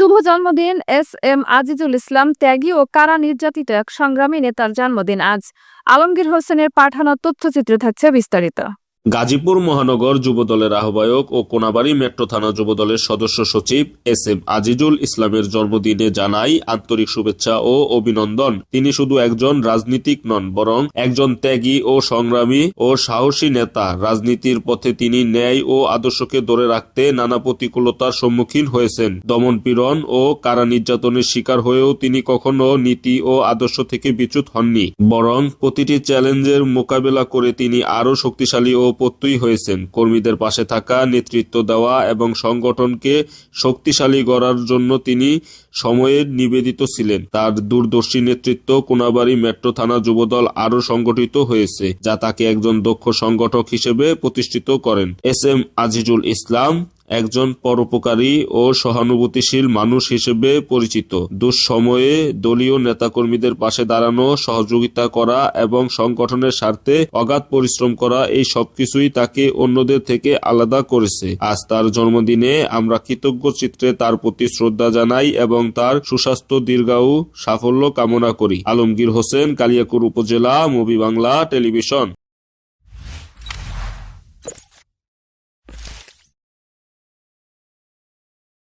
শুভ জন্মদিন এস.এম. আজিজুল ইসলাম ত্যাগী ও কারা নির্যাতিত এক সংগ্রামী নেতার জন্মদিন আজ। আলমগীর হোসেনের পাঠানো তথ্যচিত্রে থাকছে বিস্তারিত। গাজীপুর মহানগর যুবদলের আহ্বায়ক ও কোনাবাড়ী মেট্রো থানা যুবদলের সদস্য সচিব এস.এম. আজিজুল ইসলামের জন্মদিনে জানাই আন্তরিক শুভেচ্ছা ও অভিনন্দন। তিনি শুধু একজন রাজনীতিক নন, বরং একজন ত্যাগী ও সংগ্রামী ও সাহসী নেতা। রাজনীতির পথে তিনি ন্যায় ও আদর্শকে ধরে রাখতে নানা প্রতিকূলতার সম্মুখীন হয়েছেন। দমন-পীড়ন ও কারা নির্যাতনের শিকার হয়েও তিনি কখনো নীতি ও আদর্শ থেকে বিচ্যুত হননি, বরং প্রতিটি চ্যালেঞ্জের মোকাবেলা করে তিনি আরও শক্তিশালী ও প্রত্যয়ী হয়েছেন। কর্মীদের পাশে থাকা, নেতৃত্ব দেওয়া এবং সংগঠনকে শক্তিশালী করার জন্য তিনি সময়ে নিবেদিত ছিলেন। তার দূরদর্শী নেতৃত্ব কোনাবাড়ী মেট্রো থানা যুবদল আরও সংগঠিত হয়েছে, যা তাকে একজন দক্ষ সংগঠক হিসেবে প্রতিষ্ঠিত করেন। এস.এম. আজিজুল ইসলাম একজন পরোপকারী ও সহানুভূতিশীল মানুষ হিসেবে পরিচিত। দুঃসময়ে দলীয় নেতাকর্মীদের পাশে দাঁড়ানো, সহযোগিতা করা এবং সংগঠনের স্বার্থে অগাধ পরিশ্রম করা, এই সবকিছুই তাকে অন্যদের থেকে আলাদা করেছে। আজ তার জন্মদিনে আমরা কৃতজ্ঞ চিত্রে তার প্রতি শ্রদ্ধা জানাই এবং তার সুস্বাস্থ্য, দীর্ঘায়ু, সাফল্য কামনা করি। আলমগীর হোসেন, কালিয়াকৈর উপজেলা, মুভি বাংলা টেলিভিশন।